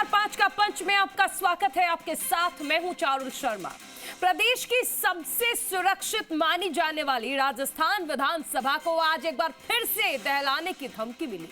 नमस्कार, 5 का पंच में आपका स्वागत है। आपके साथ मैं हूं चारुल शर्मा। प्रदेश की सबसे सुरक्षित मानी जाने वाली राजस्थान विधानसभा को आज एक बार फिर से दहलाने की धमकी मिली।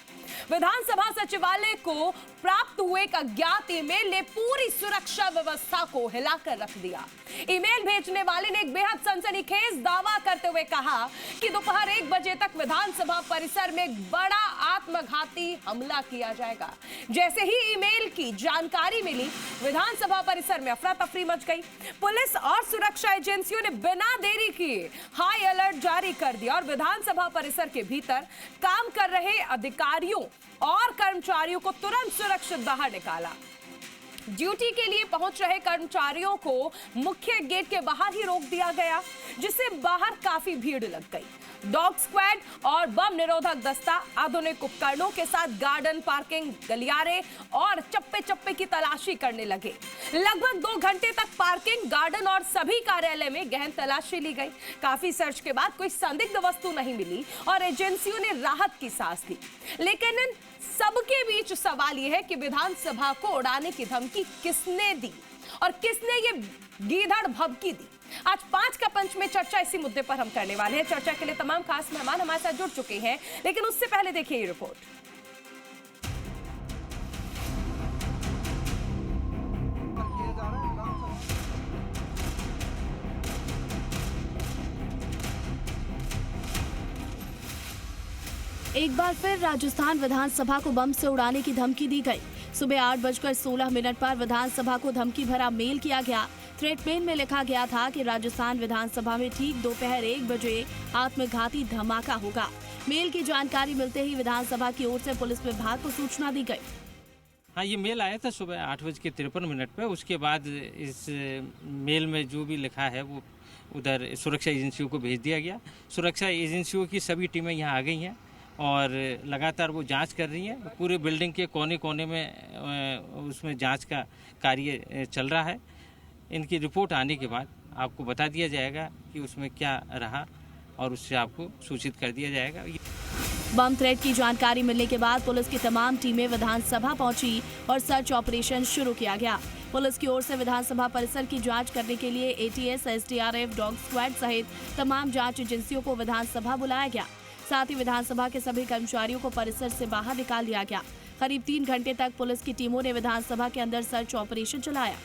विधानसभा सचिवालय को प्राप्त हुए एक अज्ञात ईमेल ने पूरी सुरक्षा व्यवस्था को हिलाकर रख दिया। ईमेल भेजने वाले ने एक बेहद सनसनीखेज दावा करते हुए कहा कि दोपहर 1 बजे तक विधानसभा परिसर में एक बड़ा आत्मघाती हमला किया जाएगा। जैसे ही ईमेल की जानकारी मिली, विधानसभा परिसर में अफरा तफरी मच गई। पुलिस और सुरक्षा एजेंसियों ने बिना देरी किए हाई अलर्ट जारी कर दिया और विधानसभा परिसर के भीतर काम कर रहे अधिकारियों और कर्मचारियों को तुरंत सुरक्षित बाहर निकाला। ड्यूटी के लिए पहुंच रहे कर्मचारियों को मुख्य गेट के बाहर ही रोक दिया गया, जिससे बाहर काफी भीड़ लग गई। डॉग स्क्वाड और बम निरोधक दस्ता आधुनिक उपकरणों के साथ गार्डन, पार्किंग, गलियारे और चप्पे चप्पे की तलाशी करने लगे। लगभग 2 घंटे तक पार्किंग, गार्डन और सभी कार्यालय में गहन तलाशी ली गई। काफी सर्च के बाद कोई संदिग्ध वस्तु नहीं मिली और एजेंसियों ने राहत की सांस ली। लेकिन इन सबके बीच सवाल यह है कि विधानसभा को उड़ाने की धमकी किसने दी और किसने ये गीधड़ भभकी दी। आज 5 का पंच में चर्चा इसी मुद्दे पर हम करने वाले हैं। चर्चा के लिए तमाम खास मेहमान हमारे साथ जुड़ चुके हैं, लेकिन उससे पहले देखिए ये रिपोर्ट। एक बार फिर राजस्थान विधानसभा को बम से उड़ाने की धमकी दी गई। सुबह 8:16 पर विधानसभा को धमकी भरा मेल किया गया। थ्रेट मेल में लिखा गया था कि राजस्थान विधानसभा में ठीक दोपहर 1 बजे आत्मघाती धमाका होगा। मेल की जानकारी मिलते ही विधानसभा की ओर से पुलिस विभाग को सूचना दी गई। हाँ, ये मेल आया था सुबह 8:53 पे। उसके बाद इस मेल में जो भी लिखा है वो उधर सुरक्षा एजेंसियों को भेज दिया गया। सुरक्षा एजेंसियों की सभी टीमें यहाँ आ गई हैं और लगातार वो जांच कर रही हैं। पूरे बिल्डिंग के कोने कोने में उसमें जांच का कार्य चल रहा है। इनकी रिपोर्ट आने के बाद आपको बता दिया जाएगा कि उसमें क्या रहा और उससे आपको सूचित कर दिया जाएगा। बम थ्रेट की जानकारी मिलने के बाद पुलिस की तमाम टीमें विधानसभा पहुंची और सर्च ऑपरेशन शुरू किया गया। पुलिस की ओर से विधानसभा परिसर की जांच करने के लिए एटीएस, एसडीआरएफ, डॉग स्क्वाड सहित तमाम जांच एजेंसियों को विधानसभा बुलाया गया। साथ ही विधानसभा के सभी कर्मचारियों को परिसर से बाहर निकाल दिया गया। करीब 3 घंटे तक पुलिस की टीमों ने विधानसभा के अंदर सर्च ऑपरेशन चलाया।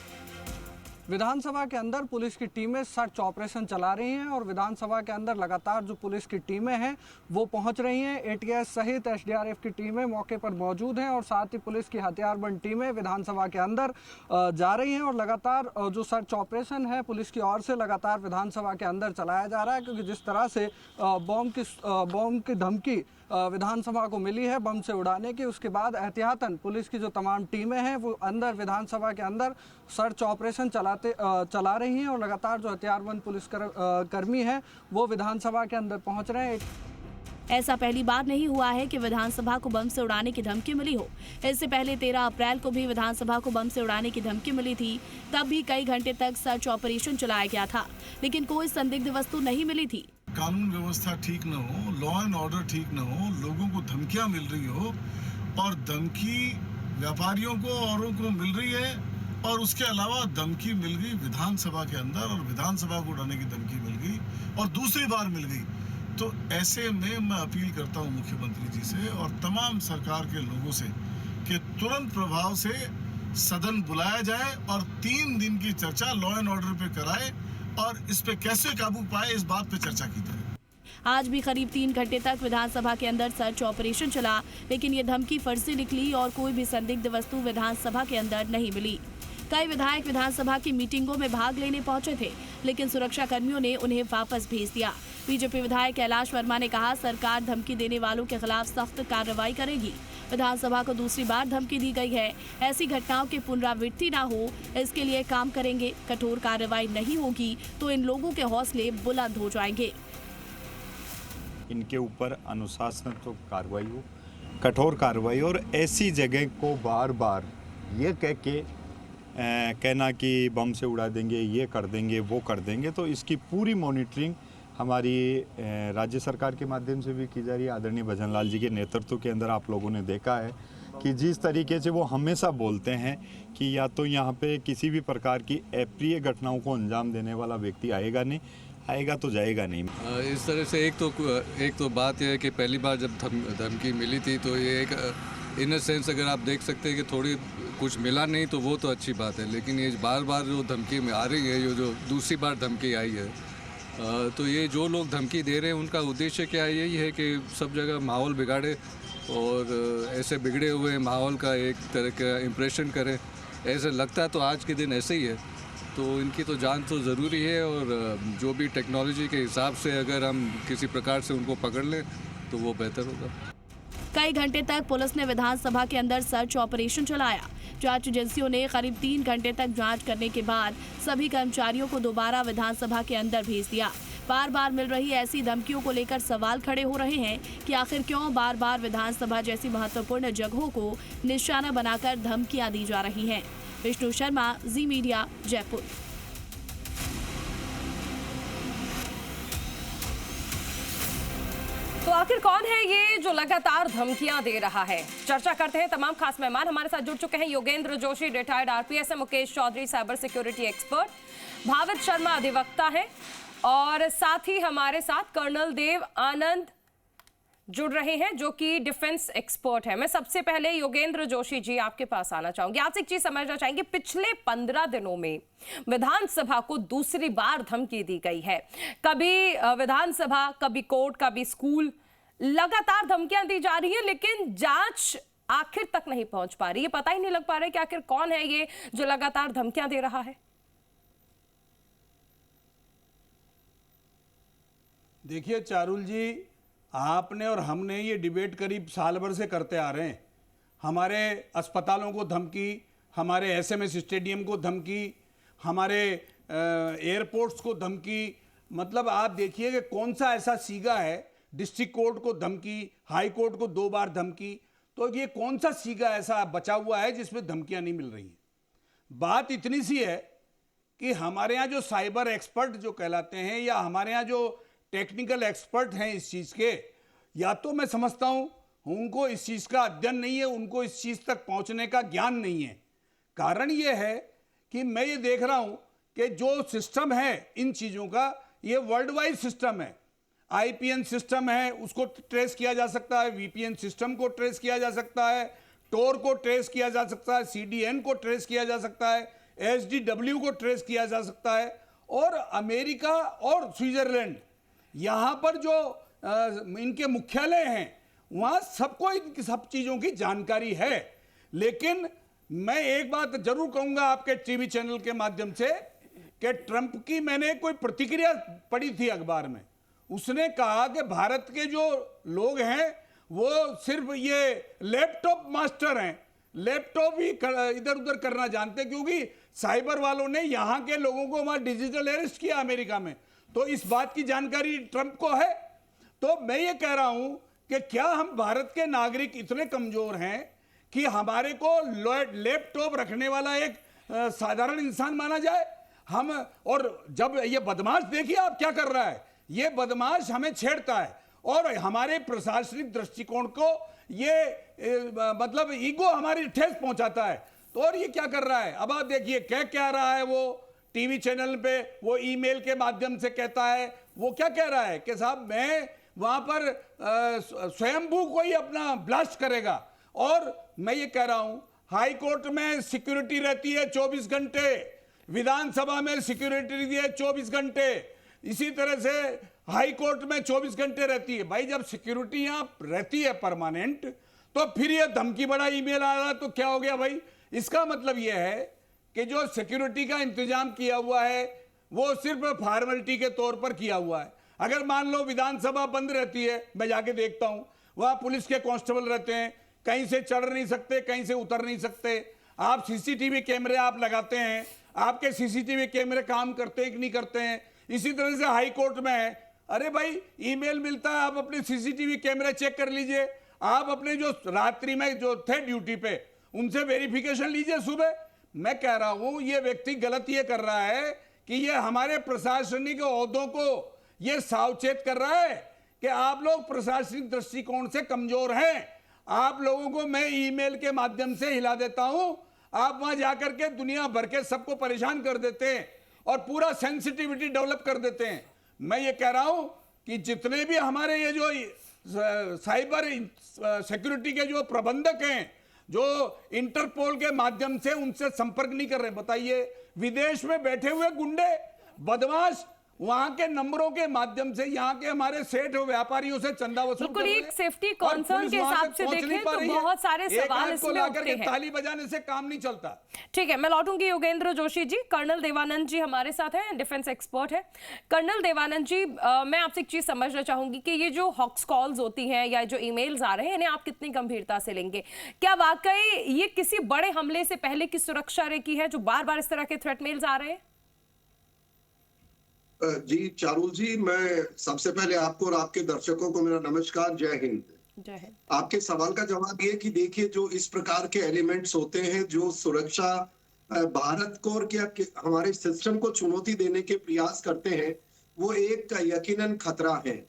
विधानसभा के अंदर पुलिस की टीमें सर्च ऑपरेशन चला रही हैं और विधानसभा के अंदर लगातार जो पुलिस की टीमें हैं वो पहुंच रही हैं। एटीएस सहित एसडीआरएफ की टीमें मौके पर मौजूद हैं और साथ ही पुलिस की हथियारबंद टीमें विधानसभा के अंदर जा रही हैं और लगातार जो सर्च ऑपरेशन है पुलिस की ओर से लगातार विधानसभा के अंदर चलाया जा रहा है, क्योंकि जिस तरह से बम की धमकी विधानसभा को मिली है बम से उड़ाने की, उसके बाद एहतियातन पुलिस की जो तमाम टीमें हैं वो अंदर विधानसभा के अंदर सर्च ऑपरेशन चला रही हैं और लगातार जो हथियारबंद पुलिस कर्मी हैं वो विधानसभा के अंदर पहुंच रहे हैं। ऐसा पहली बार नहीं हुआ है कि विधानसभा को बम से उड़ाने की धमकी मिली हो। इससे पहले 13 अप्रैल को भी विधानसभा को बम से उड़ाने की धमकी मिली थी। तब भी कई घंटे तक सर्च ऑपरेशन चलाया गया था, लेकिन कोई संदिग्ध वस्तु नहीं मिली थी। कानून व्यवस्था ठीक न हो, लॉ एंड ऑर्डर ठीक न हो, लोगों को धमकियां मिल रही हो और धमकी व्यापारियों को औरों को मिल रही है और उसके अलावा धमकी मिल गई विधानसभा के अंदर और विधानसभा को उड़ाने की धमकी मिल गई और दूसरी बार मिल गई। तो ऐसे में मैं अपील करता हूं मुख्यमंत्री जी से और तमाम सरकार के लोगों से कि तुरंत प्रभाव से सदन बुलाया जाए और 3 दिन की चर्चा लॉ एंड ऑर्डर पे कराए और इस पे कैसे काबू पाए इस बात पे चर्चा की जाए। आज भी करीब 3 घंटे तक विधानसभा के अंदर सर्च ऑपरेशन चला, लेकिन ये धमकी फर्जी निकली और कोई भी संदिग्ध वस्तु विधानसभा के अंदर नहीं मिली। कई विधायक विधानसभा की मीटिंगों में भाग लेने पहुंचे थे, लेकिन सुरक्षा कर्मियों ने उन्हें वापस भेज दिया। बीजेपी विधायक कैलाश वर्मा ने कहा, सरकार धमकी देने वालों के खिलाफ सख्त कार्रवाई करेगी। विधानसभा को दूसरी बार धमकी दी गई है। ऐसी घटनाओं की पुनरावृत्ति ना हो, इसके लिए काम करेंगे। कठोर कार्रवाई नहीं होगी तो इन लोगों के हौसले बुलंद हो जाएंगे। इनके ऊपर अनुशासनात्मक कार्रवाई हो, कठोर कार्रवाई, और ऐसी जगह को बार बार ये कह के कहना कि बम से उड़ा देंगे, ये कर देंगे, वो कर देंगे, तो इसकी पूरी मॉनिटरिंग हमारी राज्य सरकार के माध्यम से भी की जा रही है। आदरणीय भजन लाल जी के नेतृत्व के अंदर आप लोगों ने देखा है कि जिस तरीके से वो हमेशा बोलते हैं कि या तो यहाँ पे किसी भी प्रकार की अप्रिय घटनाओं को अंजाम देने वाला व्यक्ति आएगा नहीं, आएगा तो जाएगा नहीं। इस तरह से एक तो बात यह है कि पहली बार जब धमकी मिली थी तो ये एक इन अ सेंस अगर आप देख सकते हैं कि थोड़ी कुछ मिला नहीं तो वो तो अच्छी बात है, लेकिन ये बार बार जो धमकी में आ रही है, ये जो दूसरी बार धमकी आई है, तो ये जो लोग धमकी दे रहे हैं उनका उद्देश्य क्या है? यही है कि सब जगह माहौल बिगाड़े और ऐसे बिगड़े हुए माहौल का एक तरह का इम्प्रेशन करें। ऐसे लगता है तो आज के दिन ऐसे ही है, तो इनकी तो जान तो ज़रूरी है और जो भी टेक्नोलॉजी के हिसाब से अगर हम किसी प्रकार से उनको पकड़ लें तो वो बेहतर होगा। कई घंटे तक पुलिस ने विधानसभा के अंदर सर्च ऑपरेशन चलाया। जांच एजेंसियों ने करीब 3 घंटे तक जांच करने के बाद सभी कर्मचारियों को दोबारा विधानसभा के अंदर भेज दिया। बार बार मिल रही ऐसी धमकियों को लेकर सवाल खड़े हो रहे हैं कि आखिर क्यों बार बार विधानसभा जैसी महत्वपूर्ण जगहों को निशाना बनाकर धमकियां दी जा रही हैं। विष्णु शर्मा, जी मीडिया, जयपुर। तो आखिर कौन है ये जो लगातार धमकियां दे रहा है? चर्चा करते हैं। तमाम खास मेहमान हमारे साथ जुड़ चुके हैं। योगेंद्र जोशी रिटायर्ड आरपीएस है, Mukesh Chaudhary cyber security expert, Bhavit Sharma अधिवक्ता है और साथ ही हमारे साथ कर्नल देव आनंद जुड़ रहे हैं जो कि डिफेंस एक्सपर्ट है। मैं सबसे पहले योगेंद्र जोशी जी आपके पास आना चाहूंगी। आपसे एक चीज समझना चाहेंगे, पिछले 15 दिनों में विधानसभा को दूसरी बार धमकी दी गई है। कभी विधानसभा, कभी कोर्ट, कभी स्कूल, लगातार धमकियां दी जा रही है, लेकिन जांच आखिर तक नहीं पहुंच पा रही है। पता ही नहीं लग पा रहा है कि आखिर कौन है ये जो लगातार धमकियां दे रहा है। देखिए चारुल जी, आपने और हमने ये डिबेट करीब साल भर से करते आ रहे हैं। हमारे अस्पतालों को धमकी, हमारे एसएमएस स्टेडियम को धमकी, हमारे एयरपोर्ट्स को धमकी, मतलब आप देखिए कि कौन सा ऐसा सीगा है, डिस्ट्रिक्ट कोर्ट को धमकी, हाई कोर्ट को 2 बार धमकी, तो ये कौन सा सीगा ऐसा बचा हुआ है जिसमें धमकियां नहीं मिल रही हैं। बात इतनी सी है कि हमारे यहाँ जो साइबर एक्सपर्ट जो कहलाते हैं या हमारे यहाँ जो टेक्निकल एक्सपर्ट हैं इस चीज़ के, या तो मैं समझता हूं उनको इस चीज़ का अध्ययन नहीं है, उनको इस चीज़ तक पहुंचने का ज्ञान नहीं है। कारण ये है कि मैं ये देख रहा हूं कि जो सिस्टम है इन चीज़ों का, ये वर्ल्ड वाइड सिस्टम है। आईपीएन सिस्टम है, उसको ट्रेस किया जा सकता है, वीपीएन सिस्टम को ट्रेस किया जा सकता है, टोर को ट्रेस किया जा सकता है, सीडीएन को ट्रेस किया जा सकता है, एसडीडब्ल्यू को ट्रेस किया जा सकता है, और अमेरिका और स्विट्जरलैंड, यहाँ पर जो इनके मुख्यालय हैं वहाँ सबको इन सब चीज़ों की जानकारी है। लेकिन मैं एक बात जरूर कहूँगा आपके टीवी चैनल के माध्यम से कि ट्रंप की मैंने कोई प्रतिक्रिया पढ़ी थी अखबार में। उसने कहा कि भारत के जो लोग हैं वो सिर्फ ये लैपटॉप मास्टर हैं, लैपटॉप ही इधर उधर करना जानते हैं, क्योंकि साइबर वालों ने यहाँ के लोगों को वहाँ डिजिटल अरेस्ट किया अमेरिका में, तो इस बात की जानकारी ट्रंप को है। तो मैं ये कह रहा हूं कि क्या हम भारत के नागरिक इतने कमजोर हैं कि हमारे को लैपटॉप रखने वाला एक साधारण इंसान माना जाए? हम, और जब ये बदमाश देखिए आप क्या कर रहा है, ये बदमाश हमें छेड़ता है और हमारे प्रशासनिक दृष्टिकोण को ये मतलब ईगो हमारी ठेस पहुंचाता है। तो और ये क्या कर रहा है, अब आप देखिए क्या रहा है, वो टीवी चैनल पे वो ईमेल के माध्यम से कहता है, वो क्या कह रहा है कि साहब मैं वहां पर स्वयंभू कोई अपना ब्लास्ट करेगा। और मैं ये कह रहा हूं हाई कोर्ट में सिक्योरिटी रहती है 24 घंटे, विधानसभा में सिक्योरिटी रहती है 24 घंटे, इसी तरह से हाई कोर्ट में 24 घंटे रहती है। भाई जब सिक्योरिटी यहाँ रहती है परमानेंट, तो फिर ये धमकी बड़ा ईमेल आ रहा तो क्या हो गया भाई? इसका मतलब ये है कि जो सिक्योरिटी का इंतजाम किया हुआ है वो सिर्फ फॉर्मेलिटी के तौर पर किया हुआ है। अगर मान लो विधानसभा बंद रहती है, मैं जाके देखता हूं, वहां पुलिस के कांस्टेबल रहते हैं, कहीं से चढ़ नहीं सकते, कहीं से उतर नहीं सकते। आप सीसीटीवी कैमरे आप लगाते हैं, आपके सीसीटीवी कैमरे काम करते हैं कि नहीं करते हैं? इसी तरह से हाई कोर्ट में है, अरे भाई ईमेल मिलता है, आप अपने सीसीटीवी कैमरे चेक कर लीजिए, आप अपने जो रात्रि में जो थे ड्यूटी पे उनसे वेरिफिकेशन लीजिए सुबह। मैं कह रहा हूं ये व्यक्ति गलत ये कर रहा है कि ये हमारे प्रशासनिक ओहदों को ये सावचेत कर रहा है कि आप लोग प्रशासनिक दृष्टिकोण से कमजोर हैं, आप लोगों को मैं ईमेल के माध्यम से हिला देता हूं, आप वहां जाकर के दुनिया भर के सबको परेशान कर देते हैं और पूरा सेंसिटिविटी डेवलप कर देते हैं। मैं ये कह रहा हूं कि जितने भी हमारे ये जो साइबर सिक्योरिटी के जो प्रबंधक हैं, जो इंटरपोल के माध्यम से उनसे संपर्क नहीं कर रहे, बताइए विदेश में बैठे हुए गुंडे बदमाश वहां के नंबरों के माध्यम से यहाँ के हमारे सेठ और व्यापारियों से चंदा वसूल बिल्कुल, कर रहे एक हैं। सेफ्टी और कंसर्न पुलिस के वहां हिसाब से पहुंच नहीं देखें पा तो रही है। बहुत सारे एक सवाल हाथ को इसमें लाकर उठते के हैं। ताली बजाने से काम नहीं चलता। ठीक है, मैं लौटूंगी योगेंद्र जोशी जी। कर्नल देवानंद जी हमारे साथ हैं, डिफेंस एक्सपर्ट है। कर्नल देवानंद जी, मैं आपसे एक चीज समझना चाहूंगी कि ये जो हॉक्स कॉल्स होती हैं या जो ईमेल्स आ रहे हैं, इन्हें आप कितनी गंभीरता से लेंगे? क्या वाकई ये किसी बड़े हमले से पहले की सुरक्षा रेखी है जो बार बार इस तरह के थ्रेट मेल्स आ रहे हैं? जी चारुल जी, मैं सबसे पहले आपको और आपके दर्शकों को मेरा नमस्कार, जय हिंद। जय हिंद। आपके सवाल का जवाब ये कि देखिए, जो इस प्रकार के एलिमेंट्स होते हैं जो सुरक्षा भारत को और क्या हमारे सिस्टम को चुनौती देने के प्रयास करते हैं, वो एक यकीनन खतरा है।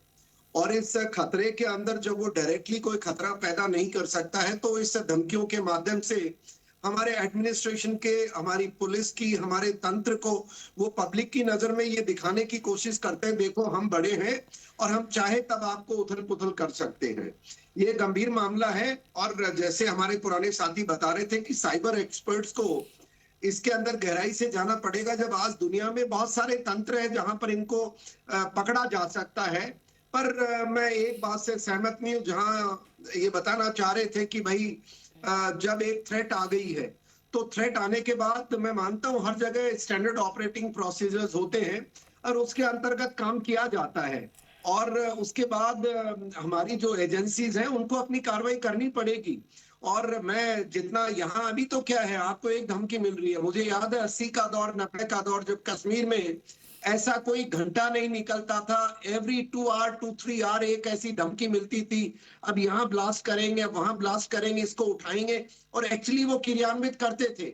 और इस खतरे के अंदर जब वो डायरेक्टली कोई खतरा पैदा नहीं कर सकता है, तो इस धमकियों के माध्यम से हमारे एडमिनिस्ट्रेशन के, हमारी पुलिस की, हमारे तंत्र को वो पब्लिक की नजर में ये दिखाने की कोशिश करते हैं, देखो हम बड़े हैं और हम चाहे तब आपको उथल पुथल कर सकते हैं। ये गंभीर मामला है। और जैसे हमारे पुराने साथी बता रहे थे कि साइबर एक्सपर्ट्स को इसके अंदर गहराई से जाना पड़ेगा, जब आज दुनिया में बहुत सारे तंत्र हैं जहां पर इनको पकड़ा जा सकता है। पर मैं एक बात से सहमत नहीं हूं, जहां ये बताना चाह रहे थे कि भाई जब एक थ्रेट आ गई है, तो थ्रेट आने के बाद मैं मानता हूं हर जगह स्टैंडर्ड ऑपरेटिंग प्रोसीजर्स होते हैं और उसके अंतर्गत काम किया जाता है। और उसके बाद हमारी जो एजेंसीज हैं उनको अपनी कार्रवाई करनी पड़ेगी। और मैं जितना यहाँ, अभी तो क्या है, आपको एक धमकी मिल रही है। मुझे याद है 80 का दौर, 90 का दौर, जब कश्मीर में ऐसा कोई घंटा नहीं निकलता था, एवरी 2 आवर 2-3 आवर एक ऐसी धमकी मिलती थी, अब यहाँ ब्लास्ट करेंगे, अब वहां ब्लास्ट करेंगे, इसको उठाएंगे, और एक्चुअली वो क्रियान्वित करते थे।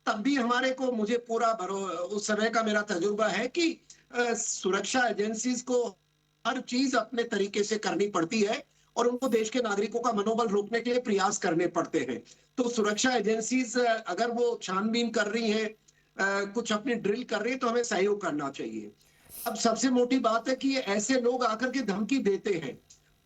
तब भी हमारे को, मुझे पूरा उस समय का मेरा तजुर्बा है कि सुरक्षा एजेंसीज को हर चीज अपने तरीके से करनी पड़ती है और उनको देश के नागरिकों का मनोबल रोकने के लिए प्रयास करने पड़ते हैं। तो सुरक्षा एजेंसीज अगर वो छानबीन कर रही हैं, कुछ अपनी ड्रिल कर रही है, तो हमें सहयोग करना चाहिए। अब सबसे मोटी बात है कि ऐसे लोग आकर के धमकी देते हैं,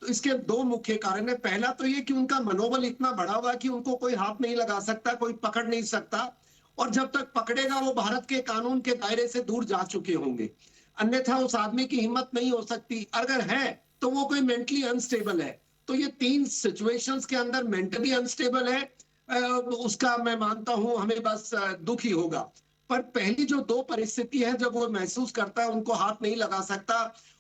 तो इसके 2 मुख्य कारण है। पहला तो ये कि उनका मनोबल इतना बढ़ा हुआ कि उनको कोई हाथ नहीं लगा सकता, कोई पकड़ नहीं सकता, और जब तक पकड़ेगा वो भारत के कानून के दायरे से दूर जा चुके होंगे, अन्यथा उस आदमी की हिम्मत नहीं हो सकती। अगर है तो वो कोई मेंटली अनस्टेबल है। तो ये 3 सिचुएशंस के अंदर मेंटली अनस्टेबल है, उसका मैं मानता हूं हमें बस दुख ही होगा। पर पहली जो 2 परिस्थिति है, जब वो महसूस करता है उनको हाथ नहीं लगा सकता,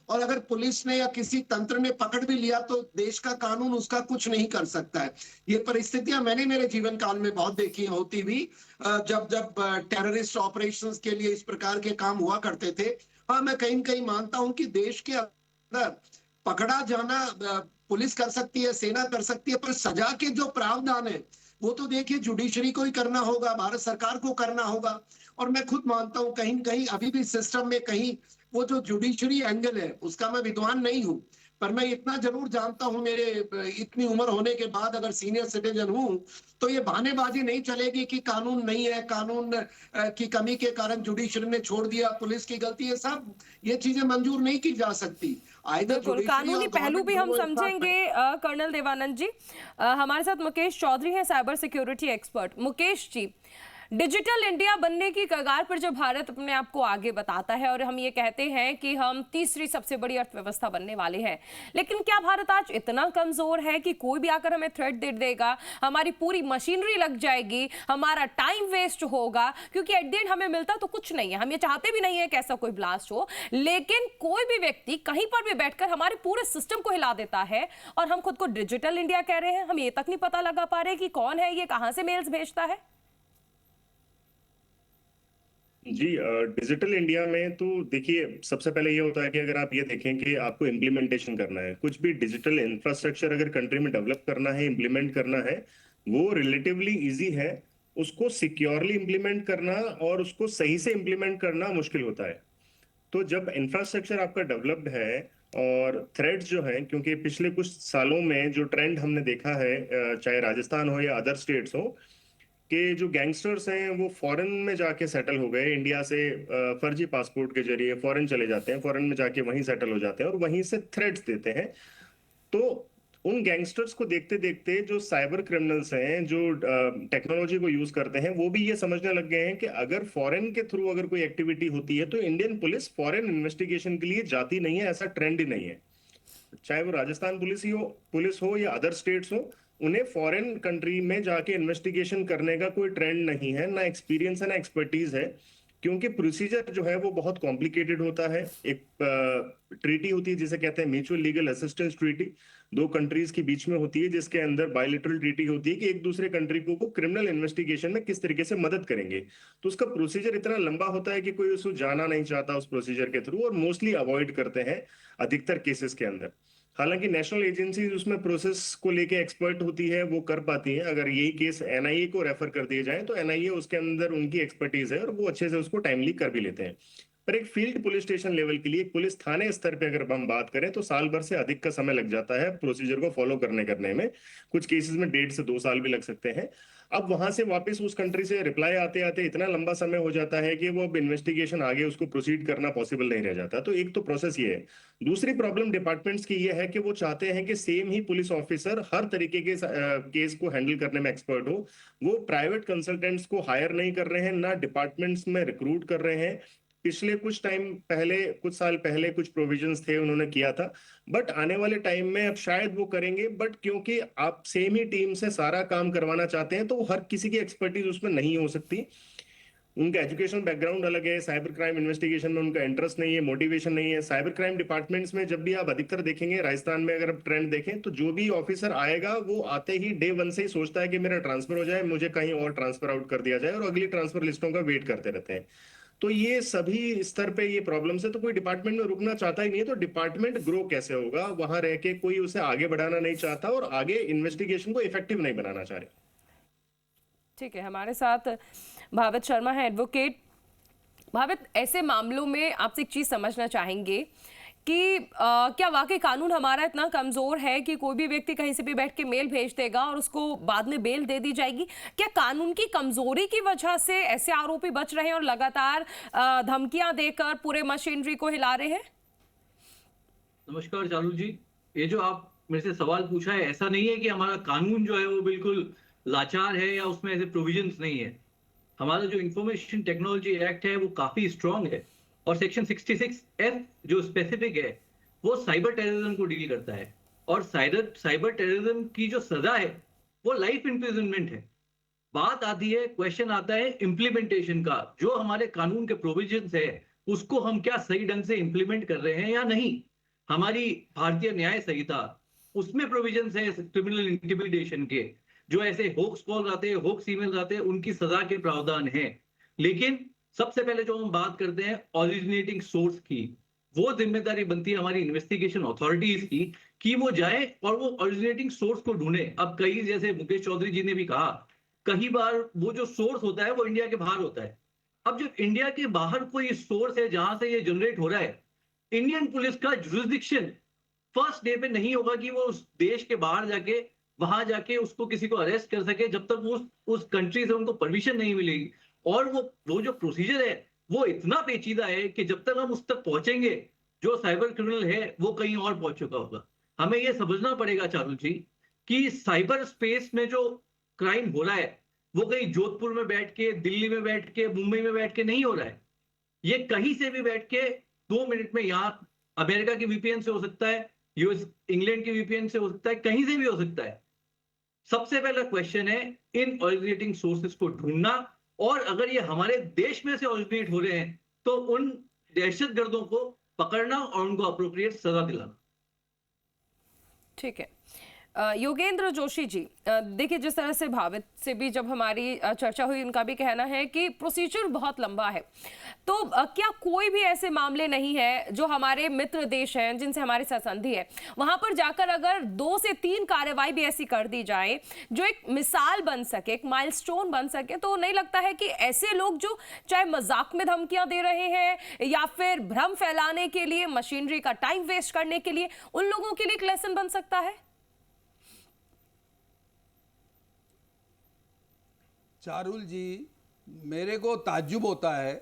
और अगर पुलिस ने या किसी तंत्र ने पकड़ भी लिया तो देश का कानून उसका कुछ नहीं कर सकता है। ये परिस्थितियां मैंने मेरे जीवन काल में बहुत देखी होती हुई, जब टेररिस्ट ऑपरेशंस के लिए इस प्रकार के काम हुआ करते थे। हाँ, मैं कहीं न कहीं मानता हूं कि देश के अंदर पकड़ा जाना पुलिस कर सकती है, सेना कर सकती है, पर सजा के जो प्रावधान है वो तो देखिए जुडिशरी को ही करना होगा, भारत सरकार को करना होगा। और मैं खुद मानता हूं कहीं कहीं अभी भी सिस्टम में कहीं वो जो जुडिशरी एंगल है, उसका मैं विद्वान नहीं हूं, पर मैं इतना जरूर जानता हूं, मेरे इतनी उम्र होने के बाद अगर सीनियर सिटीजन हूं, तो ये बहानेबाजी नहीं चलेगी कि कानून नहीं है, कानून की कमी के कारण जुडिशरी ने छोड़ दिया, पुलिस की गलती है, सब ये चीजें मंजूर नहीं की जा सकती। बिल्कुल, कानूनी पहलू भी हम समझेंगे। कर्नल देवानंद जी, हमारे साथ मुकेश चौधरी हैं, cyber security expert. Mukesh ji, digital India बनने की कगार पर जब भारत अपने आप को आगे बताता है और हम ये कहते हैं कि हम तीसरी सबसे बड़ी अर्थव्यवस्था बनने वाले हैं, लेकिन क्या भारत आज इतना कमजोर है कि कोई भी आकर हमें थ्रेट दे देगा, हमारी पूरी मशीनरी लग जाएगी, हमारा टाइम वेस्ट होगा? क्योंकि एट द एंड हमें मिलता तो कुछ नहीं है, हम ये चाहते भी नहीं है कि ऐसा कोई ब्लास्ट हो, लेकिन कोई भी व्यक्ति कहीं पर भी बैठकर हमारे पूरे सिस्टम को हिला देता है और हम खुद को डिजिटल इंडिया कह रहे हैं। हम ये तक नहीं पता लगा पा रहे कि कौन है ये, कहां से मेल्स भेजता है। जी, डिजिटल इंडिया में तो देखिए, सबसे पहले ये होता है कि अगर आप ये देखें कि आपको इम्प्लीमेंटेशन करना है, कुछ भी डिजिटल इंफ्रास्ट्रक्चर अगर कंट्री में डेवलप करना है, इम्प्लीमेंट करना है, वो रिलेटिवली इजी है। उसको सिक्योरली इम्प्लीमेंट करना और उसको सही से इम्प्लीमेंट करना मुश्किल होता है। तो जब इंफ्रास्ट्रक्चर आपका डेवलप्ड है और थ्रेड्स जो हैं, क्योंकि पिछले कुछ सालों में जो ट्रेंड हमने देखा है, चाहे राजस्थान हो या अदर स्टेट्स हो, कि जो गैंगस्टर्स हैं वो फॉरेन में जाके सेटल हो गए, इंडिया से फर्जी पासपोर्ट के जरिए फॉरेन चले जाते हैं, फॉरेन में जाके वहीं सेटल हो जाते हैं और वहीं से थ्रेट्स देते हैं। तो उन गैंगस्टर्स को देखते देखते जो साइबर क्रिमिनल्स हैं, जो टेक्नोलॉजी को यूज करते हैं, वो भी ये समझने लग गए हैं कि अगर फॉरेन के थ्रू अगर कोई एक्टिविटी होती है तो इंडियन पुलिस फॉरेन इन्वेस्टिगेशन के लिए जाती नहीं है, ऐसा ट्रेंड ही नहीं है। चाहे वो राजस्थान पुलिस हो या अदर स्टेट्स हो, उन्हें फॉरेन कंट्री में जाके इन्वेस्टिगेशन करने का कोई ट्रेंड नहीं है, ना एक्सपीरियंस है ना एक्सपर्टीज है, क्योंकि प्रोसीजर जो है वो बहुत कॉम्प्लिकेटेड होता है। एक ट्रीटी होती है जिसे कहते हैं म्यूचुअल लीगल असिस्टेंस ट्रीटी, दो कंट्रीज के बीच में होती है, जिसके अंदर बायलैटरल ट्रीटी होती है कि एक दूसरे कंट्री को क्रिमिनल इन्वेस्टिगेशन में किस तरीके से मदद करेंगे। तो उसका प्रोसीजर इतना लंबा होता है कि कोई उसको जाना नहीं चाहता उस प्रोसीजर के थ्रू, और मोस्टली अवॉइड करते हैं अधिकतर केसेस के अंदर। हालांकि नेशनल एजेंसी उसमें प्रोसेस को लेके एक्सपर्ट होती है, वो कर पाती है। अगर यही केस एनआईए को रेफर कर दिए जाए तो एनआईए उसके अंदर उनकी एक्सपर्टीज है और वो अच्छे से उसको टाइमली कर भी लेते हैं। पर एक फील्ड पुलिस स्टेशन लेवल के लिए, एक पुलिस थाने स्तर पे अगर हम बात करें तो साल भर से अधिक का समय लग जाता है प्रोसीजर को फॉलो करने में। कुछ केसेस में 1.5 से 2 साल भी लग सकते हैं। अब वहां से वापस उस कंट्री से रिप्लाई आते आते इतना लंबा समय हो जाता है कि वो अब इन्वेस्टिगेशन आगे उसको प्रोसीड करना पॉसिबल नहीं रह जाता। तो एक तो प्रोसेस ये है। दूसरी प्रॉब्लम डिपार्टमेंट्स की ये है कि वो चाहते हैं कि सेम ही पुलिस ऑफिसर हर तरीके के केस को हैंडल करने में एक्सपर्ट हो। वो प्राइवेट कंसल्टेंट्स को हायर नहीं कर रहे हैं, ना डिपार्टमेंट्स में रिक्रूट कर रहे हैं। पिछले कुछ साल पहले कुछ प्रोविजंस थे, उन्होंने किया था, बट आने वाले टाइम में अब शायद वो करेंगे। बट क्योंकि आप सेम ही टीम से सारा काम करवाना चाहते हैं तो हर किसी की एक्सपर्टीज उसमें नहीं हो सकती। उनका एजुकेशनल बैकग्राउंड अलग है, साइबर क्राइम इन्वेस्टिगेशन में उनका इंटरेस्ट नहीं है, मोटिवेशन नहीं है। साइबर क्राइम डिपार्टमेंट्स में जब भी आप अधिकतर देखेंगे, राजस्थान में अगर आप ट्रेंड देखें, तो जो भी ऑफिसर आएगा वो आते ही डे 1 से ही सोचता है कि मेरा ट्रांसफर हो जाए, मुझे कहीं और ट्रांसफर आउट कर दिया जाए, और अगली ट्रांसफर लिस्टों का वेट करते रहते हैं। तो ये सभी स्तर पे ये प्रॉब्लम्स है। तो कोई डिपार्टमेंट में रुकना चाहता ही नहीं है, तो डिपार्टमेंट ग्रो कैसे होगा? वहां रह के कोई उसे आगे बढ़ाना नहीं चाहता और आगे इन्वेस्टिगेशन को इफेक्टिव नहीं बनाना चाह रहे। ठीक है, हमारे साथ भावित शर्मा है, एडवोकेट। भावित, ऐसे मामलों में आपसे एक चीज समझना चाहेंगे कि क्या वाकई कानून हमारा इतना कमजोर है कि कोई भी व्यक्ति कहीं से भी बैठ के मेल भेज देगा और उसको बाद में बेल दे दी जाएगी? क्या कानून की कमजोरी की वजह से ऐसे आरोपी बच रहे हैं और लगातार धमकियां देकर पूरे मशीनरी को हिला रहे हैं? नमस्कार चारुल जी, ये जो आप मेरे से सवाल पूछा है, ऐसा नहीं है कि हमारा कानून जो है वो बिल्कुल लाचार है या उसमें ऐसे प्रोविजंस नहीं है। हमारा जो इंफॉर्मेशन टेक्नोलॉजी एक्ट है वो काफी स्ट्रांग है, और सेक्शन 66F जो स्पेसिफिक है वो साइबर टेररिज्म को डील करता है। और साइबर टेररिज्म की जो सजा है वो लाइफ इम्प्रिजनमेंट है। बात आती है, क्वेश्चन आता है इम्प्लीमेंटेशन का। जो हमारे कानून के प्रोविजंस है उसको हम क्या सही ढंग से इम्प्लीमेंट कर रहे हैं या नहीं। हमारी भारतीय न्याय संहिता, उसमें प्रोविजंस है क्रिमिनल इंटिमिडेशन के। जो ऐसे होक्स कॉल आते हैं, होक्स ईमेल आते हैं, उनकी सजा के प्रावधान है। लेकिन सबसे पहले जो हम बात करते हैं ओरिजिनेटिंग सोर्स की, वो जिम्मेदारी बनती है हमारी इन्वेस्टिगेशन अथॉरिटीज की कि वो जाए और वो ओरिजिनेटिंग सोर्स को ढूंढे। अब कई, जैसे मुकेश चौधरी जी ने भी कहा, कई बार वो जो सोर्स होता है वो इंडिया के बाहर होता है। अब जो इंडिया के बाहर कोई सोर्स है जहां से ये जनरेट हो रहा है, इंडियन पुलिस का जुरिसडिक्शन फर्स्ट डे पे नहीं होगा कि वो उस देश के बाहर जाके वहां जाके उसको किसी को अरेस्ट कर सके, जब तक वो उस कंट्री से उनको परमिशन नहीं मिलेगी। और वो जो प्रोसीजर है वो इतना पेचीदा है कि जब तक हम उस तक पहुंचेंगे, जो साइबर क्रिमिनल है वो कहीं और पहुंच चुका होगा। हमें ये समझना पड़ेगा चारुल जी कि साइबर स्पेस में जो क्राइम हो रहा है वो कहीं जोधपुर में बैठ के, दिल्ली में बैठ के, मुंबई में बैठ के नहीं हो रहा है। ये कहीं से भी बैठ के 2 मिनट में, यहाँ अमेरिका के वीपीएन से हो सकता है, यूएस इंग्लैंड के वीपीएन से हो सकता है, कहीं से भी हो सकता है। सबसे पहला क्वेश्चन है इन ओरिजिनेटिंग सोर्सेस को ढूंढना, और अगर ये हमारे देश में से ओरिजिनेट हो रहे हैं तो उन दहशतगर्दों को पकड़ना और उनको अप्रोप्रिएट सजा दिलाना। ठीक है, योगेंद्र जोशी जी, देखिए जिस तरह से भावित से भी जब हमारी चर्चा हुई, उनका भी कहना है कि प्रोसीजर बहुत लंबा है, तो क्या कोई भी ऐसे मामले नहीं है जो हमारे मित्र देश हैं जिनसे हमारी संधि है, वहां पर जाकर अगर 2 से 3 कार्रवाई भी ऐसी कर दी जाए जो एक मिसाल बन सके, एक माइलस्टोन बन सके, तो नहीं लगता है कि ऐसे लोग जो चाहे मजाक में धमकियां दे रहे हैं या फिर भ्रम फैलाने के लिए, मशीनरी का टाइम वेस्ट करने के लिए, उन लोगों के लिए एक लेसन बन सकता है? चारुल जी, मेरे को ताज्जुब होता है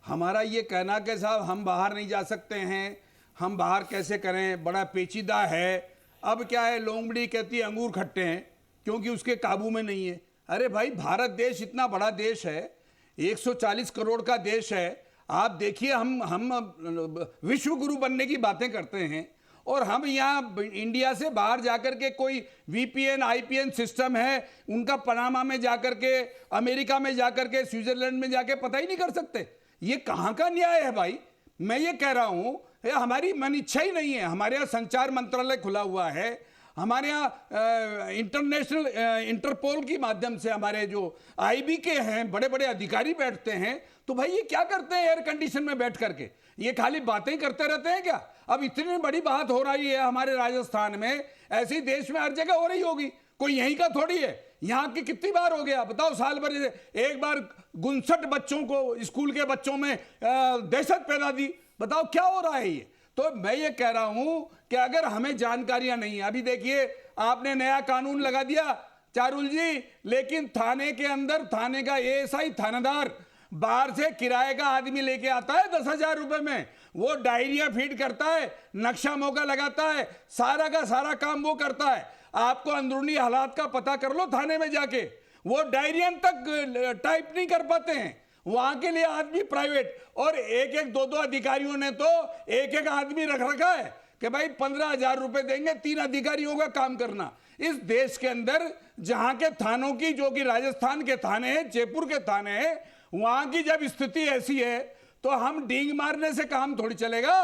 हमारा ये कहना कि साहब हम बाहर नहीं जा सकते हैं, हम बाहर कैसे करें, बड़ा पेचीदा है। अब क्या है, लोमड़ी कहती है अंगूर खट्टे हैं क्योंकि उसके काबू में नहीं है। अरे भाई, भारत देश इतना बड़ा देश है, 140 करोड़ का देश है। आप देखिए, हम विश्व गुरु बनने की बातें करते हैं और हम यहाँ इंडिया से बाहर जाकर के कोई VPN IPN सिस्टम है उनका पनामा में जाकर के, अमेरिका में जाकर के, स्विट्जरलैंड में जाके पता ही नहीं कर सकते। ये कहाँ का न्याय है भाई? मैं ये कह रहा हूँ, हमारी मन इच्छा ही नहीं है। हमारे यहाँ संचार मंत्रालय खुला हुआ है, हमारे यहाँ इंटरनेशनल इंटरपोल के माध्यम से हमारे जो IB के हैं बड़े बड़े अधिकारी बैठते हैं। तो भाई ये क्या करते हैं एयर कंडीशन में बैठ करके? ये खाली बातें करते रहते हैं क्या? अब इतनी बड़ी बात हो रही है हमारे राजस्थान में, ऐसी देश में हर जगह हो रही होगी, कोई यहीं का थोड़ी है। यहाँ की कितनी बार हो गया बताओ? साल भर एक बार 59 बच्चों को, स्कूल के बच्चों में दहशत पैदा दी। बताओ क्या हो रहा है ये? तो मैं ये कह रहा हूं कि अगर हमें जानकारियां नहीं है, अभी देखिए आपने नया कानून लगा दिया चारुल जी, लेकिन थाने के अंदर थाने का ASI थानेदार बाहर से किराए का आदमी लेके आता है 10,000 रुपए में, वो डायरिया फीड करता है, नक्शा मौका लगाता है, सारा का सारा काम वो करता है। आपको अंदरूनी हालात का पता कर लो थाने में जाके, वो डायरियन तक टाइप नहीं कर पाते हैं, वहां के लिए आदमी प्राइवेट। और एक एक 2-2 अधिकारियों ने तो एक एक आदमी रख रखा है कि भाई 15,000 रुपए देंगे 3 अधिकारियों का काम करना। इस देश के अंदर जहां के थानों की, जो कि राजस्थान के थाने हैं, जयपुर के थाने हैं, वहां की जब स्थिति ऐसी है तो हम डींग मारने से काम थोड़ी चलेगा।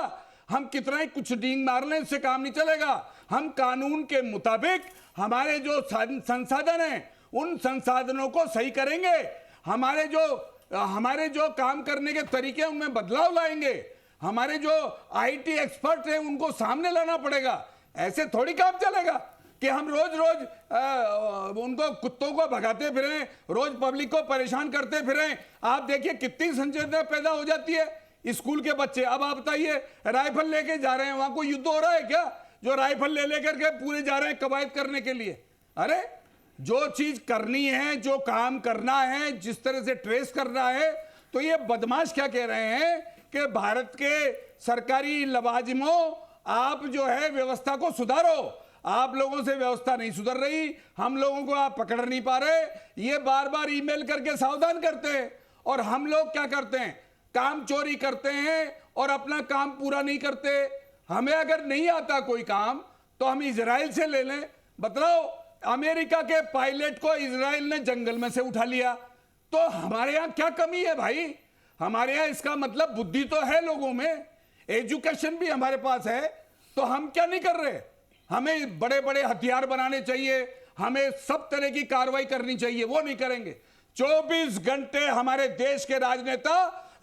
हम कितना ही कुछ डींग मारने से काम नहीं चलेगा। हम कानून के मुताबिक हमारे जो संसाधन हैं उन संसाधनों को सही करेंगे, हमारे जो काम करने के तरीके उनमें बदलाव लाएंगे, हमारे जो IT एक्सपर्ट हैं उनको सामने लाना पड़ेगा। ऐसे थोड़ी काम चलेगा कि हम रोज रोज उनको कुत्तों को भगाते फिरें, रोज पब्लिक को परेशान करते फिरें। आप देखिए कितनी संजीदता पैदा हो जाती है। स्कूल के बच्चे, अब आप बताइए, राइफल लेके जा रहे हैं, वहां कोई युद्ध हो रहा है क्या जो राइफल ले लेकर के पूरे जा रहे हैं कवायद करने के लिए? अरे जो चीज करनी है, जो काम करना है, जिस तरह से ट्रेस करना है, तो ये बदमाश क्या कह रहे हैं कि भारत के सरकारी लवाजिमों, आप जो है व्यवस्था को सुधारो। आप लोगों से व्यवस्था नहीं सुधर रही, हम लोगों को आप पकड़ नहीं पा रहे। ये बार बार ईमेल करके सावधान करते हैं और हम लोग क्या करते हैं, काम चोरी करते हैं और अपना काम पूरा नहीं करते। हमें अगर नहीं आता कोई काम तो हम इजराइल से ले लें। बताओ, अमेरिका के पायलट को इजराइल ने जंगल में से उठा लिया, तो हमारे यहाँ क्या कमी है भाई? हमारे यहाँ इसका मतलब बुद्धि तो है लोगों में, एजुकेशन भी हमारे पास है, तो हम क्या नहीं कर रहे? हमें बड़े बड़े हथियार बनाने चाहिए, हमें सब तरह की कार्रवाई करनी चाहिए, वो नहीं करेंगे। 24 घंटे हमारे देश के राजनेता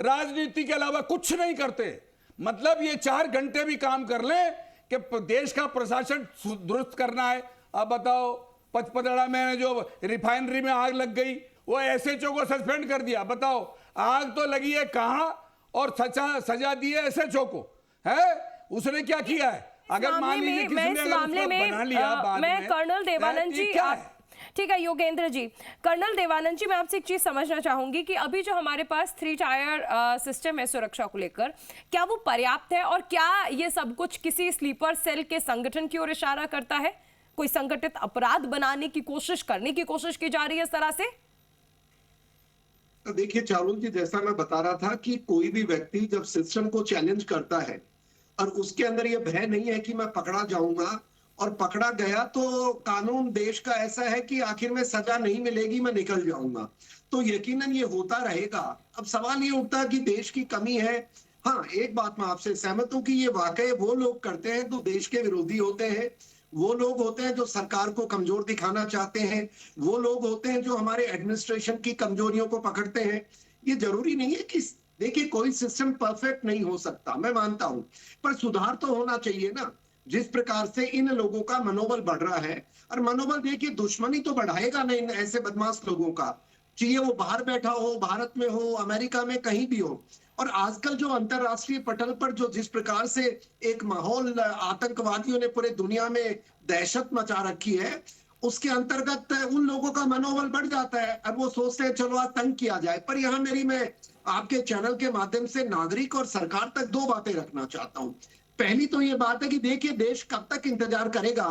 राजनीति के अलावा कुछ नहीं करते। मतलब ये 4 घंटे भी काम कर लें कि देश का प्रशासन दुरुस्त करना है। अब बताओ, पचपदड़ा में जो रिफाइनरी में आग लग गई, वो SHO को सस्पेंड कर दिया। बताओ, आग तो लगी है कहां और सजा दी है SHO को, है? उसने क्या किया है? अगर मान लीजिए किसी ने अगर बना लिया बाद में, कर्नल देवानंद जी, ठीक है योगेंद्र जी, कर्नल देवानंद जी, मैं आपसे एक चीज समझना चाहूंगी कि अभी जो हमारे पास 3 टायर सिस्टम है सुरक्षा को लेकर, क्या वो पर्याप्त है और क्या ये सब कुछ किसी स्लीपर सेल के संगठन की ओर इशारा करता है? कोई संगठित अपराध बनाने की कोशिश की जा रही है इस तरह से? देखिए चारुल जी, जैसा मैं बता रहा था कि कोई भी व्यक्ति जब सिस्टम को चैलेंज करता है और उसके अंदर ये भय नहीं है कि मैं पकड़ा जाऊंगा, और पकड़ा गया तो कानून देश का ऐसा है कि आखिर में सजा नहीं मिलेगी, मैं निकल जाऊंगा, तो यकीनन ये होता रहेगा। अब सवाल ये उठता है कि देश की कमी है। हाँ, एक बात मैं आपसे सहमत हूं कि ये वाकई वो लोग करते हैं तो देश के विरोधी होते हैं, वो लोग होते हैं जो सरकार को कमजोर दिखाना चाहते हैं, वो लोग होते हैं जो हमारे एडमिनिस्ट्रेशन की कमजोरियों को पकड़ते हैं। ये जरूरी नहीं है कि देखिए कोई सिस्टम परफेक्ट नहीं हो सकता, मैं मानता हूं, पर सुधार तो होना चाहिए ना। जिस प्रकार से इन लोगों का मनोबल बढ़ रहा है, और मनोबल देखिए दुश्मनी तो बढ़ाएगा नहीं ऐसे बदमाश लोगों का, चाहिए वो बाहर बैठा हो, भारत में हो, अमेरिका में, कहीं भी हो। और आजकल जो अंतरराष्ट्रीय पटल पर जो जिस प्रकार से एक माहौल आतंकवादियों ने पूरे दुनिया में दहशत मचा रखी है, उसके अंतर्गत उन लोगों का मनोबल बढ़ जाता है। अब वो सोचते हैं चलो आज तंग किया जाए। पर यहाँ मैं आपके चैनल के माध्यम से नागरिक और सरकार तक दो बातें रखना चाहता हूँ। पहली तो ये बात है कि देखिए देश कब तक इंतजार करेगा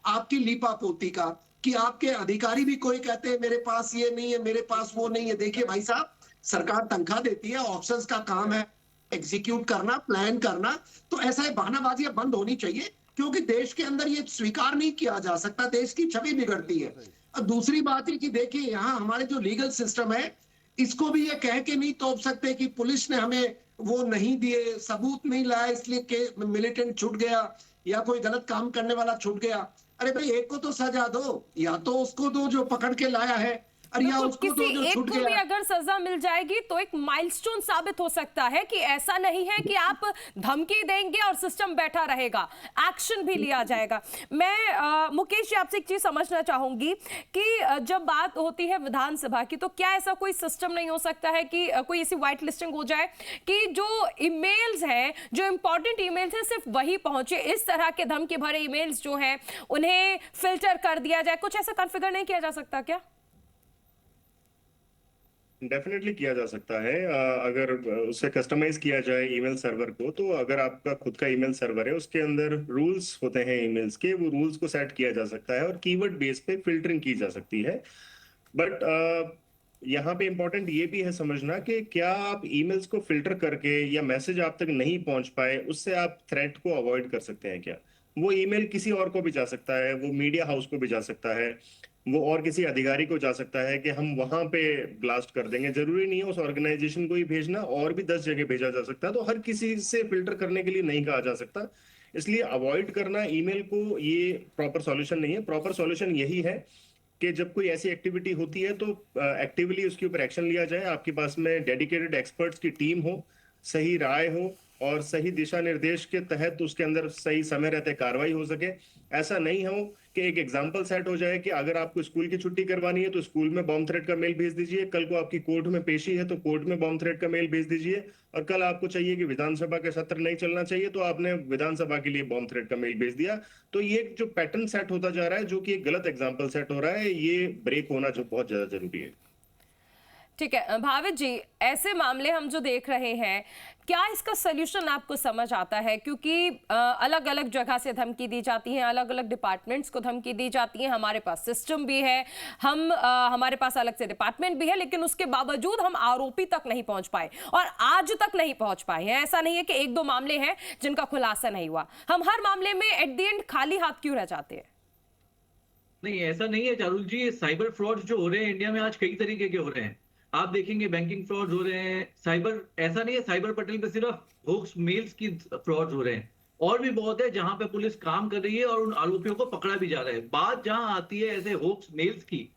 आपकी लीपापोती का, कि आपके अधिकारी भी कोई कहते हैं मेरे पास ये नहीं है, मेरे पास वो नहीं है। देखिए भाई साहब, सरकार तनख्वाह देती है, ऑप्शंस का काम है एग्जीक्यूट करना, प्लान करना, तो ऐसा है बहानाबाजियां बंद होनी चाहिए, क्योंकि देश के अंदर ये स्वीकार नहीं किया जा सकता, देश की छवि बिगड़ती है। और दूसरी बात है कि देखिए यहाँ हमारे जो लीगल सिस्टम है, इसको भी ये कह के नहीं तोप सकते कि पुलिस ने हमें वो नहीं दिए, सबूत नहीं लाया, इसलिए के मिलिटेंट छूट गया या कोई गलत काम करने वाला छूट गया। अरे भाई एक को तो सजा दो, या तो उसको दो जो पकड़ के लाया है, और या तो उसको दो किसी जो एक छूट को भी गया। अगर सजा मिल जाएगी तो एक माइलस्टोन साबित हो सकता है कि ऐसा नहीं है कि आप धमकी देंगे और सिस्टम बैठा रहेगा, एक्शन भी लिया जाएगा। मैं मुकेश जी आपसे एक चीज समझना चाहूंगी कि जब बात होती है विधानसभा की, तो क्या ऐसा कोई सिस्टम नहीं हो सकता है कि कोई ऐसी व्हाइट लिस्टिंग हो जाए कि जो ईमेल्स हैं, जो इंपॉर्टेंट ईमेल्स हैं, सिर्फ वही पहुंचे? इस तरह के धमकी भरे ईमेल्स जो हैं उन्हें फिल्टर कर दिया जाए। कुछ ऐसा कॉन्फ़िगर नहीं किया जा सकता क्या? डेफिनेटली किया जा सकता है। अगर उसे कस्टमाइज किया जाए ईमेल सर्वर को, तो अगर आपका खुद का ईमेल सर्वर है, उसके अंदर रूल्स होते हैं ईमेल्स के, वो रूल्स को सेट किया जा सकता है और कीवर्ड बेस पे फिल्टरिंग की जा सकती है। बट यहाँ पे इम्पोर्टेंट ये भी है समझना कि क्या आप ईमेल्स को फिल्टर करके या मैसेज आप तक नहीं पहुंच पाए, उससे आप थ्रेट को अवॉइड कर सकते हैं क्या? वो ईमेल किसी और को भी जा सकता है, वो मीडिया हाउस को भी जा सकता है, वो और किसी अधिकारी को जा सकता है कि हम वहां पे ब्लास्ट कर देंगे। जरूरी नहीं है उस ऑर्गेनाइजेशन को ही भेजना, और भी 10 जगह भेजा जा सकता है। तो हर किसी से फिल्टर करने के लिए नहीं कहा जा सकता, इसलिए अवॉइड करना ईमेल को ये प्रॉपर सॉल्यूशन नहीं है। प्रॉपर सॉल्यूशन यही है कि जब कोई ऐसी एक्टिविटी होती है तो एक्टिवली उसके ऊपर एक्शन लिया जाए। आपके पास में डेडिकेटेड एक्सपर्ट्स की टीम हो, सही राय हो और सही दिशा निर्देश के तहत उसके अंदर सही समय रहते कार्रवाई हो सके। ऐसा नहीं हो कि एक एग्जाम्पल सेट हो जाए कि अगर आपको स्कूल की छुट्टी करवानी है तो स्कूल में बॉम्ब थ्रेट का मेल भेज दीजिए, कल को आपकी कोर्ट में पेशी है तो कोर्ट में बॉम्ब थ्रेट का मेल भेज दीजिए, और कल आपको चाहिए कि विधानसभा का सत्र नहीं चलना चाहिए तो आपने विधानसभा के लिए बॉम्ब थ्रेट का मेल भेज दिया। तो ये जो पैटर्न सेट होता जा रहा है, जो कि एक गलत एग्जाम्पल सेट हो रहा है, ये ब्रेक होना जो बहुत ज्यादा जरूरी है। ठीक है भावित जी, ऐसे मामले हम जो देख रहे हैं, क्या इसका सलूशन आपको समझ आता है? क्योंकि अलग अलग जगह से धमकी दी जाती है, अलग अलग डिपार्टमेंट्स को धमकी दी जाती है, हमारे पास सिस्टम भी है, हमारे पास अलग से डिपार्टमेंट भी है, लेकिन उसके बावजूद हम आरोपी तक नहीं पहुंच पाए और आज तक नहीं पहुंच पाए हैं। ऐसा नहीं है कि एक दो मामले हैं जिनका खुलासा नहीं हुआ, हम हर मामले में एट द एंड खाली हाथ क्यों रह जाते हैं? नहीं, ऐसा नहीं है चारुल जी। साइबर फ्रॉड जो हो रहे हैं इंडिया में आज कई तरीके के हो रहे हैं। आप देखेंगे बैंकिंग फ्रॉड हो रहे हैं, साइबर, ऐसा नहीं है साइबर पटल पे सिर्फ होक्स मेल्स की फ्रॉड हो रहे हैं, और भी बहुत है जहां पे पुलिस काम कर रही है और उन आरोपियों को पकड़ा भी जा रहा है। बात जहां आती है ऐसे होक्स मेल्स की,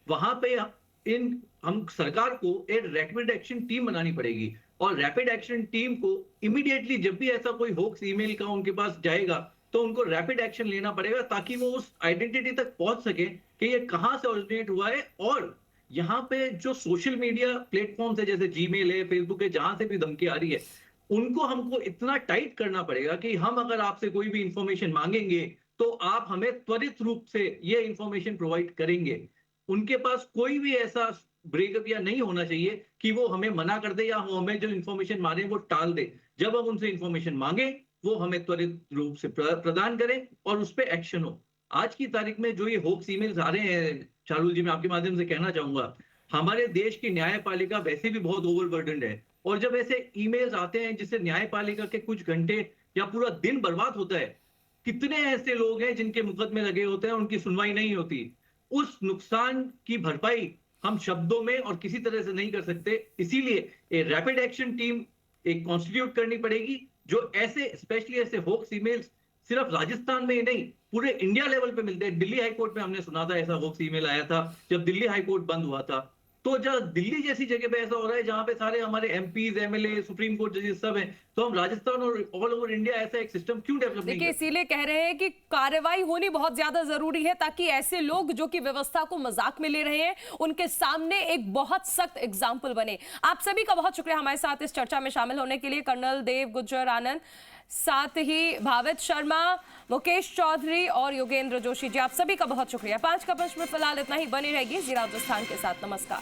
वहां पे हम सरकार को एक रैपिड एक्शन टीम बनानी पड़ेगी, और रैपिड एक्शन टीम को इमीडिएटली जब भी ऐसा कोई होक्स ईमेल का उनके पास जाएगा तो उनको रैपिड एक्शन लेना पड़ेगा, ताकि वो उस आइडेंटिटी तक पहुंच सके कि ये कहां से ओरिजिनेट हुआ है। और यहाँ पे जो सोशल मीडिया प्लेटफॉर्म्स है, जैसे जीमेल है, फेसबुक है, जहां से भी धमकी आ रही है, उनको हमको इतना टाइट करना पड़ेगा कि हम अगर आपसे कोई भी इंफॉर्मेशन मांगेंगे तो आप हमें त्वरित रूप से ये इंफॉर्मेशन प्रोवाइड करेंगे। उनके पास कोई भी ऐसा ब्रेकअप या नहीं होना चाहिए कि वो हमें मना कर दे या वो हमें जो इंफॉर्मेशन मांगे वो टाल दे। जब हम उनसे इंफॉर्मेशन मांगे वो हमें त्वरित रूप से प्रदान करें और उस पर एक्शन हो। आज की तारीख में जो ये होक्स ईमेल्स आ रहे हैं चारुल जी, मैं आपके माध्यम से कहना चाहूंगा, हमारे देश की न्यायपालिका वैसे भी बहुत ओवरबर्डन्ड है, और जब ऐसे ईमेल्स आते हैं जिससे न्यायपालिका के कुछ घंटे या पूरा दिन बर्बाद होता है, कितने ऐसे लोग हैं जिनके मुकदमे लगे होते हैं, उनकी सुनवाई नहीं होती। उस नुकसान की भरपाई हम शब्दों में और किसी तरह से नहीं कर सकते, इसीलिए एक रैपिड एक्शन टीम एक कॉन्स्टिट्यूट करनी पड़ेगी जो ऐसे स्पेशली ऐसे होक्स ईमेल्स सिर्फ राजस्थान में ही नहीं, पूरे इंडिया लेवल पे मिलते हैं। दिल्ली हाईकोर्ट में हमने सुना था, ऐसा होक्स ईमेल आया था जब दिल्ली हाईकोर्ट बंद हुआ था। तो जब दिल्ली जैसी जगह पे ऐसा हो रहा है जहां पे सारे हमारे एमपीज, एमएलए, सुप्रीम कोर्ट जजेस सब हैं, तो हम राजस्थान और ऑल ओवर इंडिया ऐसा एक सिस्टम क्यों डेवलप नहीं देखिए, करते? इसीलिए कह रहे हैं कि कार्रवाई होनी बहुत ज्यादा जरूरी है, ताकि ऐसे लोग जो कि व्यवस्था को मजाक में ले रहे हैं उनके सामने एक बहुत सख्त एग्जाम्पल बने। आप सभी का बहुत शुक्रिया हमारे साथ इस चर्चा में शामिल होने के लिए। कर्नल देव गुज्जर आनंद, साथ ही भावित शर्मा, मुकेश चौधरी और योगेंद्र जोशी जी, आप सभी का बहुत शुक्रिया। 5 का प्रश्न में फिलहाल इतना ही। बने रहेगी जी राजस्थान के साथ। नमस्कार।